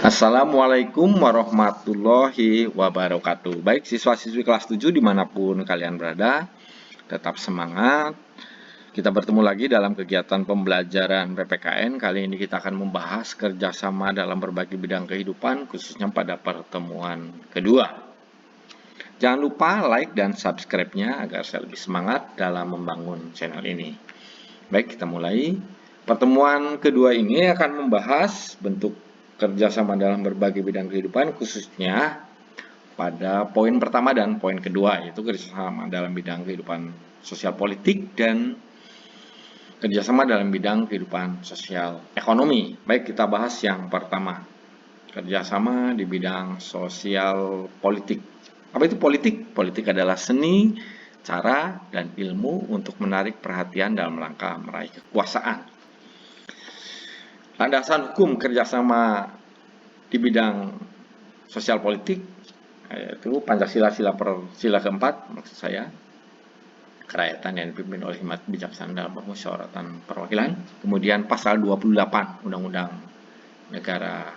Assalamualaikum warahmatullahi wabarakatuh. Baik siswa-siswi kelas 7 dimanapun kalian berada, tetap semangat. Kita bertemu lagi dalam kegiatan pembelajaran PPKN. Kali ini kita akan membahas kerjasama dalam berbagai bidang kehidupan, khususnya pada pertemuan kedua. Jangan lupa like dan subscribe-nya agar saya lebih semangat dalam membangun channel ini. Baik, kita mulai. Pertemuan kedua ini akan membahas bentuk kerjasama dalam berbagai bidang kehidupan, khususnya pada poin pertama dan poin kedua, yaitu kerjasama dalam bidang kehidupan sosial politik dan kerjasama dalam bidang kehidupan sosial ekonomi. Baik, kita bahas yang pertama, kerjasama di bidang sosial politik. Apa itu politik? Politik adalah seni, cara, dan ilmu untuk menarik perhatian dalam rangka meraih kekuasaan. Landasan hukum kerjasama di bidang sosial politik yaitu Pancasila sila keempat, maksud saya, kerakyatan yang dipimpin oleh hikmat bijaksana dalam permusyawaratan perwakilan. Kemudian pasal 28 Undang-Undang Negara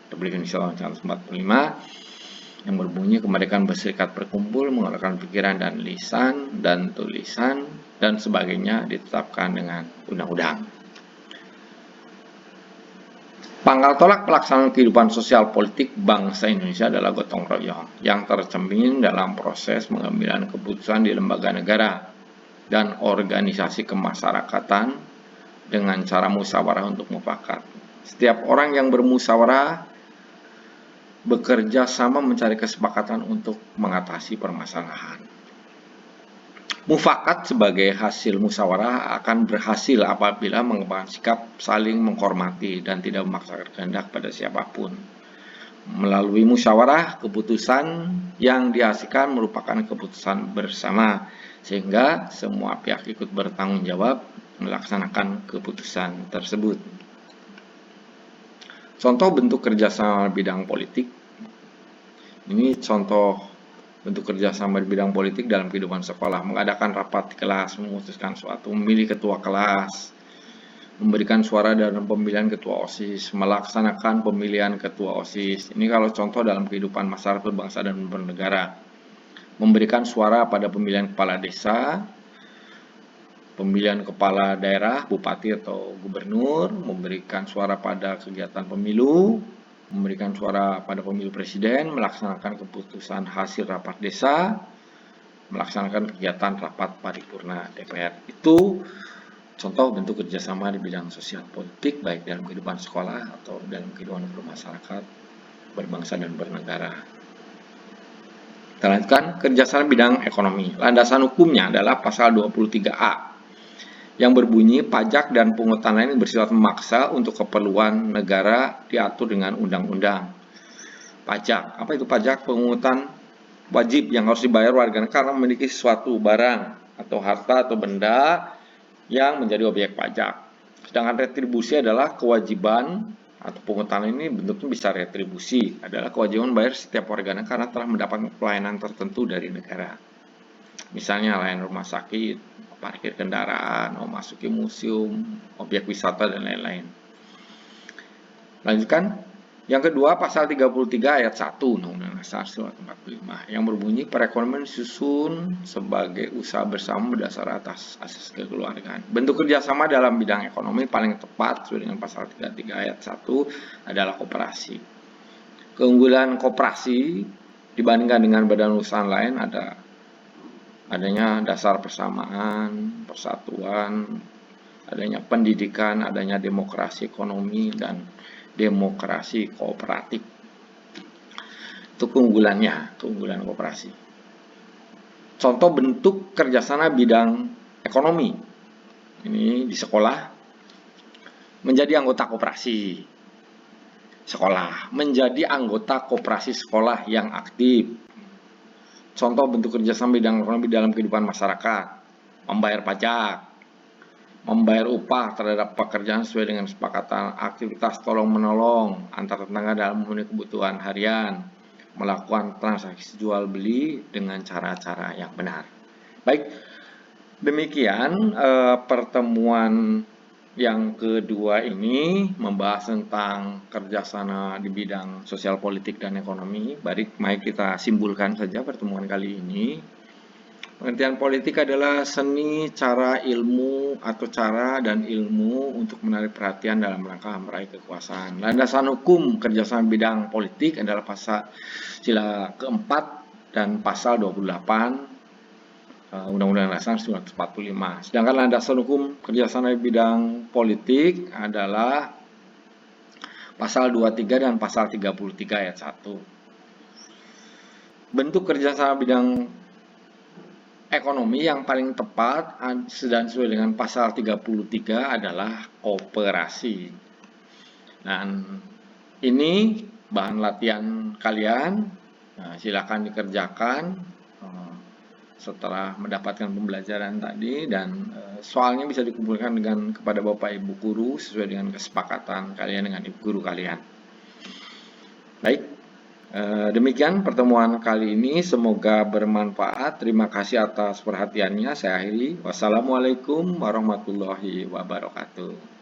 Republik Indonesia tahun 1945 yang berbunyi kemerdekaan berserikat, berkumpul, mengeluarkan pikiran dan lisan dan tulisan dan sebagainya ditetapkan dengan undang-undang. Pangkal tolak pelaksanaan kehidupan sosial politik bangsa Indonesia adalah gotong royong yang tercermin dalam proses pengambilan keputusan di lembaga negara dan organisasi kemasyarakatan dengan cara musyawarah untuk mufakat. Setiap orang yang bermusyawarah bekerja sama mencari kesepakatan untuk mengatasi permasalahan. Mufakat sebagai hasil musyawarah akan berhasil apabila mengembangkan sikap saling menghormati dan tidak memaksakan kehendak pada siapapun. Melalui musyawarah, keputusan yang dihasilkan merupakan keputusan bersama, sehingga semua pihak ikut bertanggung jawab melaksanakan keputusan tersebut. Contoh bentuk kerjasama bidang politik. Ini contoh bentuk kerjasama di bidang politik dalam kehidupan sekolah: mengadakan rapat di kelas, memutuskan suatu, memilih ketua kelas, memberikan suara dalam pemilihan ketua OSIS, melaksanakan pemilihan ketua OSIS. Ini kalau contoh dalam kehidupan masyarakat berbangsa dan bernegara. Memberikan suara pada pemilihan kepala desa, pemilihan kepala daerah, bupati atau gubernur, memberikan suara pada kegiatan pemilu, memberikan suara pada pemilu presiden, melaksanakan keputusan hasil rapat desa, melaksanakan kegiatan rapat paripurna DPR. Itu contoh bentuk kerjasama di bidang sosial politik, baik dalam kehidupan sekolah atau dalam kehidupan bermasyarakat, berbangsa dan bernegara. Kita lanjutkan, kerjasama bidang ekonomi. Landasan hukumnya adalah pasal 23A yang berbunyi pajak dan pungutan lain bersifat memaksa untuk keperluan negara diatur dengan undang-undang. Pajak, apa itu pajak? Pungutan wajib yang harus dibayar warga negara memiliki suatu barang atau harta atau benda yang menjadi objek pajak. Sedangkan retribusi adalah kewajiban, atau pungutan ini bentuknya bisa retribusi, adalah kewajiban bayar setiap warga negara telah mendapat pelayanan tertentu dari negara. Misalnya layanan rumah sakit, parkir kendaraan, memasuki museum, objek wisata, dan lain-lain. Lanjutkan. Yang kedua, pasal 33 ayat 1 Undang-Undang Dasar 1945 yang berbunyi perekonomian disusun sebagai usaha bersama berdasar atas asas kekeluargaan. Bentuk kerjasama dalam bidang ekonomi paling tepat sesuai dengan pasal 33 ayat 1 adalah koperasi. Keunggulan koperasi dibandingkan dengan badan usaha lain adanya dasar persamaan, persatuan, adanya pendidikan, adanya demokrasi ekonomi, dan demokrasi kooperatif. Itu keunggulan koperasi. Contoh bentuk kerjasama bidang ekonomi. Ini di sekolah, menjadi anggota koperasi sekolah, menjadi anggota koperasi sekolah yang aktif. Contoh bentuk kerjasama bidang ekonomi dalam kehidupan masyarakat: membayar pajak, membayar upah terhadap pekerjaan sesuai dengan kesepakatan, aktivitas tolong-menolong antar tetangga dalam memenuhi kebutuhan harian, melakukan transaksi jual beli dengan cara-cara yang benar. Baik, demikian pertemuan Yang kedua ini membahas tentang kerjasama di bidang sosial politik dan ekonomi. Mari kita simpulkan saja pertemuan kali ini. Pengertian politik adalah seni, cara, ilmu, atau cara dan ilmu untuk menarik perhatian dalam rangka meraih kekuasaan. Landasan hukum kerjasama bidang politik adalah pasal sila keempat dan pasal 28 Undang-Undang Dasar 1945. Sedangkan landasan hukum kerjasama bidang politik adalah pasal 23 dan pasal 33 ayat 1. Bentuk kerjasama bidang ekonomi yang paling tepat dan sesuai dengan pasal 33 adalah kooperasi. Dan ini bahan latihan kalian, silakan dikerjakan setelah mendapatkan pembelajaran tadi, dan soalnya bisa dikumpulkan kepada Bapak Ibu guru sesuai dengan kesepakatan kalian dengan ibu guru kalian. Baik, demikian pertemuan kali ini, semoga bermanfaat. Terima kasih atas perhatiannya. Saya akhiri. Wassalamualaikum warahmatullahi wabarakatuh.